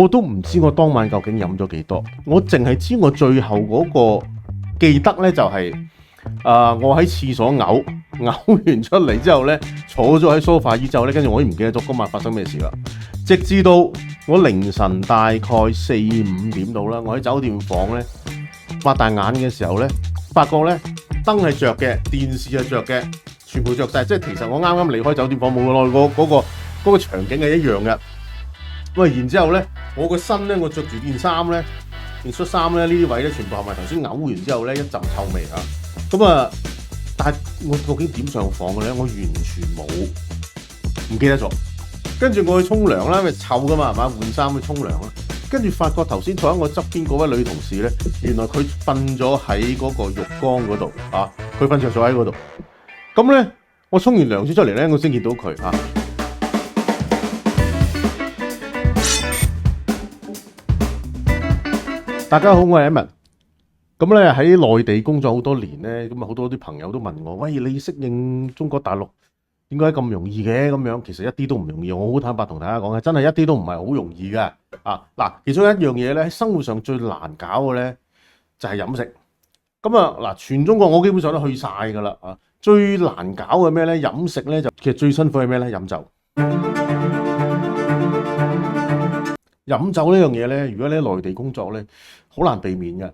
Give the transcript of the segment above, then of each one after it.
我都唔知我當晚究竟飲咗幾多，我淨係知我最後嗰個記得呢，就係、我喺廁所嘔完出嚟之後呢，坐咗喺梳化椅之後呢，跟住我已經唔記得咗嗰晚發生咩事啦。直至到我凌晨大概4-5點到啦，我喺酒店房呢，擘大眼嘅時候呢，發覺呢燈係着嘅，電視係着嘅，全部着晒。即係其實我啱啱離開酒店房冇耐，嗰個場景係一樣嘅。喂，然之後咧，我個身咧，我着住件衫咧，件恤衫咧，呢啲位咧，全部係咪頭先嘔完之後咧，一陣臭味啊！咁啊，但係我究竟點上房嘅咧？我完全唔記得咗。跟住我去沖涼啦，因為臭噶嘛，係嘛？換衫去沖涼啦。跟住發覺頭先坐喺我側邊嗰位女同事咧，原來佢瞓咗喺嗰個浴缸嗰度啊！佢瞓着咗喺嗰度。咁咧，我沖完涼先出嚟咧，我先見到佢啊！大家好，我係 Emma。咁咧喺內地工作好多年咧，咁啊好多啲朋友都問我：喂，你適應中國大陸點解咁容易嘅？咁樣其實一啲都唔容易。我好坦白同大家講嘅，真係一啲都唔係好容易嘅。嗱，其中一樣嘢咧喺生活上最難搞嘅咧就係飲食。咁啊嗱，全中國我基本上都去晒㗎啦。最難搞嘅咩咧？飲食咧就其實最辛苦係咩咧？飲酒。飲酒呢樣嘢咧，如果你喺內地工作咧，好難避免嘅，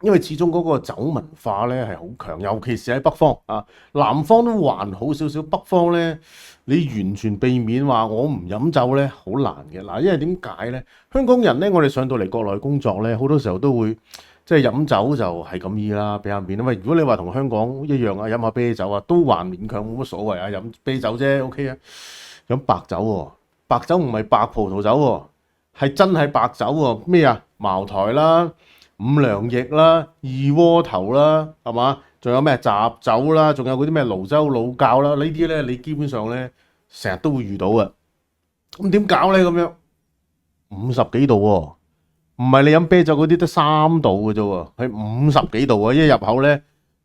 因為始終嗰個酒文化咧係好強，尤其是喺北方啊，南方都還好少少，北方咧你完全避免話我唔飲酒咧，好難嘅。嗱，因為點解咧？香港人咧，我哋上到嚟國內工作咧，好多時候都會即係飲酒就係咁意啦，俾下面啊。喂，如果你話同香港一樣啊，飲下啤酒啊，都還勉強冇乜所謂啊，飲啤酒啫 OK 啊。飲白酒喎，白酒唔係白葡萄酒喎。係真係白酒喎，咩啊？茅台啦、五糧液啦、二鍋頭啦，係嘛？仲有咩雜酒啦？仲有嗰啲咩瀘州老窖啦？呢啲咧，你基本上咧成日都會遇到嘅。咁點搞咧？咁樣50幾度喎，唔係你飲啤酒嗰啲得3度嘅啫喎，係50幾度啊！一入口咧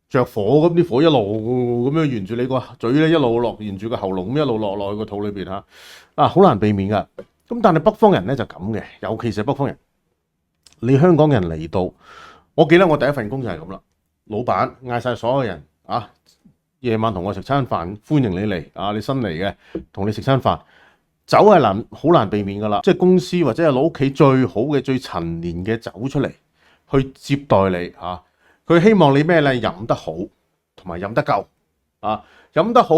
着火咁，啲火一路咁樣沿住你個嘴咧一路落，沿住個喉嚨咁一路落去個肚裏邊嚇，好難避免㗎。咁但係北方人咧就咁嘅，尤其是北方人。你香港人嚟到，我記得我第一份工就係咁啦。老闆嗌晒所有人夜晚同我食餐飯，歡迎你嚟你新嚟嘅，同你食餐飯。酒係好難避免噶啦，即係公司或者係攞屋企最好嘅最陳年嘅酒出嚟去接待你佢希望你咩咧？飲得好，同埋飲得夠飲得好，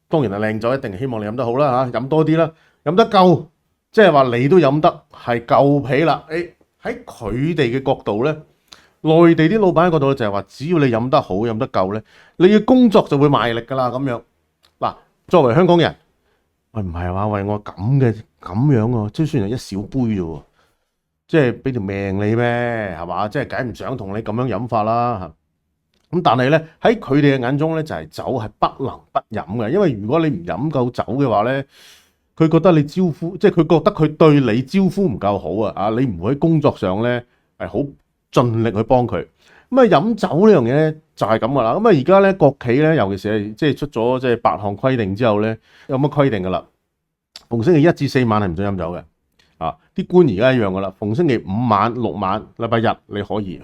當然係靚酒，一定希望你飲得好啦飲多啲啦。飲得夠，即係話你都飲得係夠皮啦。喺佢哋嘅角度咧，內地啲老闆嘅角度就係話，只要你飲得好、飲得夠咧，你嘅工作就會賣力噶啦咁樣。嗱，作為香港人，喂唔係話為我咁樣喎，即係雖然係一小杯啫喎，即係俾條命你咩係嘛？即係梗唔想同你咁樣飲法啦。咁但係咧喺佢哋嘅眼中咧，就係酒係不能不飲嘅，因為如果你唔飲夠酒嘅話咧，佢覺得你招呼，即係佢覺得佢對你招呼唔夠好你唔會喺工作上咧係好盡力去幫佢。咁飲酒呢樣嘢咧就係咁噶啦。咁而家咧國企咧，尤其是係即係出咗即係8項規定之後咧，有乜規定噶啦？逢星期1至4晚係唔准飲酒嘅。啲官而家一樣噶啦，逢星期5晚、6晚、禮拜日你可以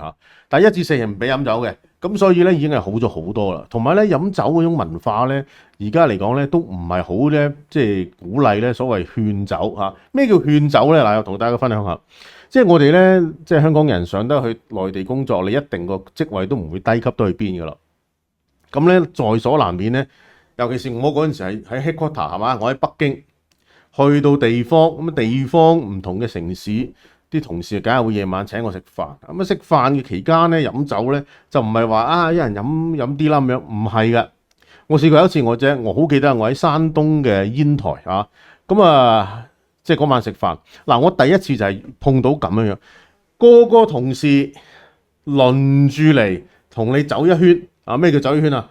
但係1至4係唔俾飲酒嘅。咁所以咧已經係好咗好多啦。同埋咧飲酒嗰種文化咧，而家嚟講咧都唔係好咧，即係鼓勵咧所謂勸酒咩叫勸酒咧？嗱，我同大家分享下，即係我哋咧，即係香港人上得去內地工作，你一定個職位都唔會低級到去邊噶啦。咁咧在所難免咧，尤其是我嗰陣時係喺 headquarter 係嘛，我喺北京去到地方咁地方唔同嘅城市。啲同事梗係會夜晚請我食飯，咁食飯嘅期間咧飲酒咧就唔係話一人飲啲啦咁樣，唔係嘅。我試過有一次我好記得我喺山東嘅煙台即係嗰晚食飯。嗱，我第一次就係碰到咁樣，個同事輪住嚟同你走一圈咩叫走一圈啊？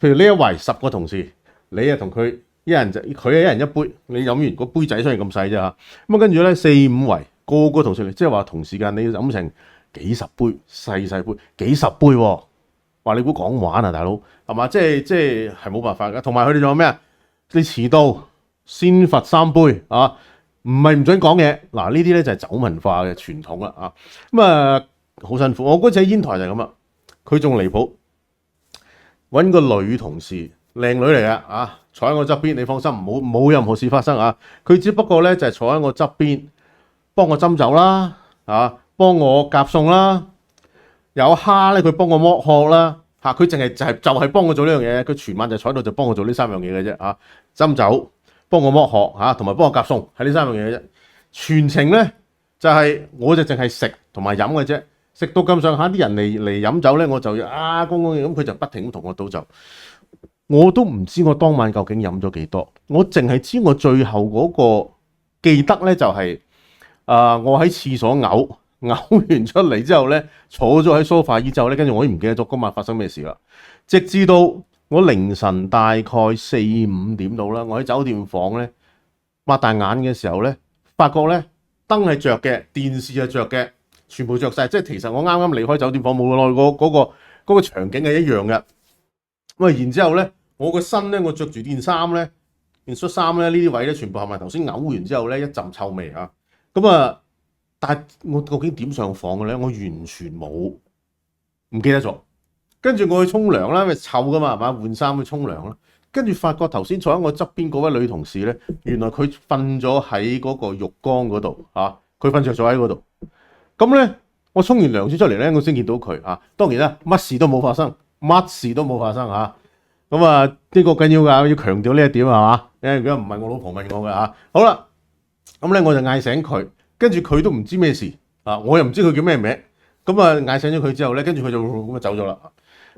譬如呢一圍10個同事，你同佢佢一人一杯，你飲完個杯仔雖然咁細啫咁跟住咧4-5圍。個同事嚟，即係話同時間你要飲成幾十杯細杯，幾十杯喎，話你估講玩啊，大佬係嘛？即係冇辦法㗎。同埋佢哋仲有咩啊？你遲到先罰3杯唔係唔准講嘢。嗱，呢啲咧就係酒文化嘅傳統啦啊。咁啊好辛苦，我嗰次喺煙台就係咁啦。佢仲離譜，揾個女同事，靚女嚟嘅啊，坐喺我側邊，你放心，冇任何事發生啊。佢只不過咧就係坐喺我側邊，幫我斟酒啦，啊，幫我夾餸啦，有蝦咧佢幫我剝殼啦，嚇佢淨係就係幫我做呢樣嘢，佢全晚就坐喺度就幫我做呢三樣嘢嘅啫啊，斟酒、幫我剝殼嚇，同埋幫我夾餸，係呢三樣嘢嘅啫。全程咧就係我就淨係食同埋飲嘅啫。食到咁上下，啲人嚟飲酒咧，我就公公咁，佢就不停咁同我倒酒。我都唔知我當晚究竟飲咗幾多，我淨係知我最後嗰個記得咧就係、我喺廁所嘔完出嚟之後咧，坐咗喺梳化椅之後咧，跟住我已經唔記得咗今晚發生咩事啦。直至到我凌晨大概4-5點到啦，我喺酒店房咧擘大眼嘅時候咧，發覺咧燈係着嘅，電視係着嘅。全部着晒，即係其實我啱啱離開酒店房冇耐，嗰個場景係一樣嘅。咁然之後咧，我個身咧，我着住件衫咧，件恤衫咧，呢啲位咧，全部係咪頭先嘔完之後咧一陣臭味啊？咁啊，但係我究竟點上房嘅咧？我完全冇，唔記得咗。跟住我去沖涼啦，因為臭噶嘛，係嘛？換衫去沖涼啦。跟住發覺頭先坐喺我側邊嗰位女同事咧，原來佢瞓咗喺嗰個浴缸嗰度啊，佢瞓着咗喺嗰度。咁咧，我沖完涼先出嚟咧，我先見到佢啊。當然啦，乜事都冇發生，乜事都冇發生嚇。咁啊，呢個緊要㗎，要強調呢一點係嘛？如果唔係我老婆問我嘅嚇。好啦，咁咧我就嗌醒佢，跟住佢都唔知咩事啊，我又唔知佢叫咩名。咁啊嗌醒咗佢之後咧，跟住佢就咁走咗啦。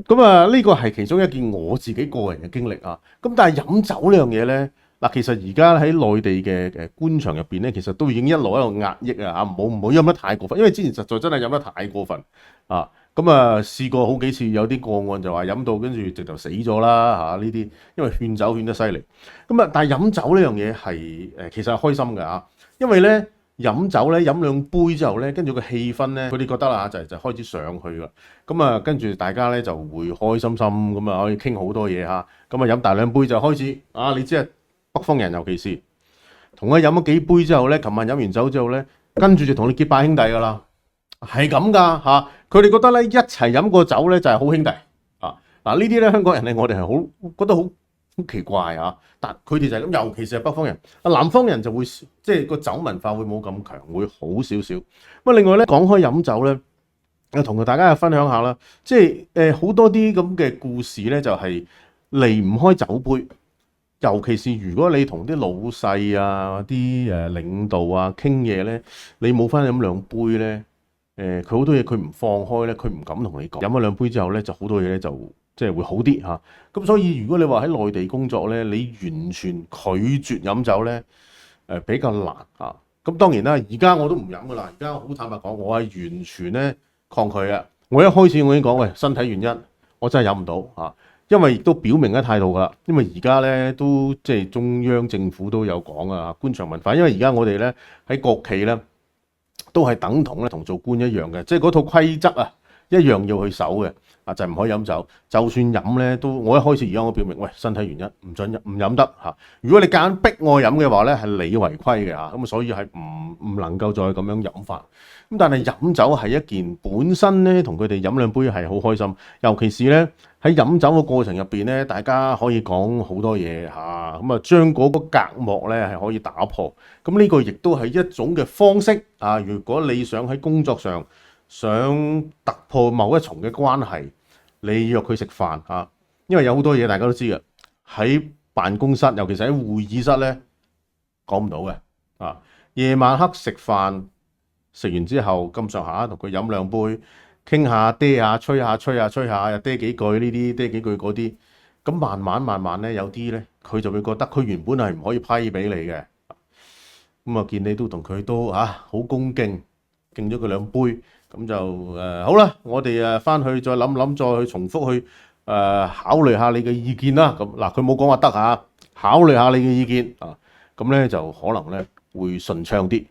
咁啊呢個係其中一件我自己個人嘅經歷啊。咁但係飲酒呢樣嘢咧。嗱，其實而家喺內地嘅官場入邊咧，其實都已經一路壓抑啊，唔好飲得太過分，因為之前實在真係飲得太過分啊。咁啊試過好幾次有啲個案就話飲到跟住直頭死咗啦嚇呢啲，因為勸酒勸得犀利。咁啊，但係飲酒呢樣嘢係其實係開心嘅嚇，因為咧飲酒咧飲兩杯之後咧，跟住個氣氛咧，佢哋覺得啦就開始上去啦。咁啊，跟住大家咧就會開心心咁啊，可以傾好多嘢嚇。咁啊飲大兩杯就開始啊，你知啊。北方人尤其是同佢飲咗幾杯之後咧，琴晚飲完酒之後咧，跟住就同你結拜兄弟噶啦，係咁噶嚇。佢哋覺得咧一齊飲個酒咧就係好兄弟啊。嗱呢啲咧香港人咧，我哋係好覺得好奇怪啊。但佢哋就係咁，尤其是係北方人。南方人就會即係個酒文化會冇咁強，會好少少。咁另外咧講開飲酒咧，我同大家分享下啦，即係好多啲咁嘅故事咧，就係離唔開酒杯。尤其是如果你同啲老細啊、啲領導啊傾嘢咧，你冇翻飲兩杯咧，佢好多嘢佢唔放開咧，佢唔敢同你講。飲咗兩杯之後咧，就好多嘢咧就即係會好啲嚇。咁所以如果你話喺內地工作咧，你完全拒絕飲酒咧，比較難嚇。咁當然啦，而家我都唔飲噶啦。而家好坦白講，我係完全咧抗拒嘅。我一開始我已經講，喂，身體原因，我真係飲唔到嚇。因為亦都表明咗態度㗎啦，因為而家咧都即係中央政府都有講啊，官場文化。因為而家我哋咧喺國企咧都係等同咧同做官一樣嘅，即係嗰套規則啊一樣要去守嘅啊，就唔可以飲酒。就算飲咧都，我一開始而家我表明，喂，身體原因唔準唔飲得嚇。如果你夾硬逼我飲嘅話咧，係你違規嘅嚇，咁所以係唔能夠再咁樣飲法。咁但係飲酒係一件本身咧同佢哋飲兩杯係好開心，尤其是咧。喺飲酒嘅過程入邊咧，大家可以講好多嘢嚇，咁啊將嗰個隔膜咧係可以打破。咁呢個亦都係一種嘅方式啊！如果你想喺工作上想突破某一重嘅關係，你約佢食飯嚇，因為有好多嘢大家都知嘅，喺辦公室，尤其是喺會議室咧講唔到嘅啊。夜晚黑食飯，食完之後咁上下同佢飲兩杯。傾下嗲下吹下又嗲幾句呢啲嗲幾句嗰啲，咁慢慢咧有啲咧佢就會覺得佢原本係唔可以批俾你嘅，咁啊見你都同佢都好恭敬，敬咗佢兩杯，咁就好啦，我哋翻去再諗再去重複去考慮下你嘅意見啦。咁嗱佢冇講話得考慮下你嘅意見啊，咁咧就可能咧會順暢啲。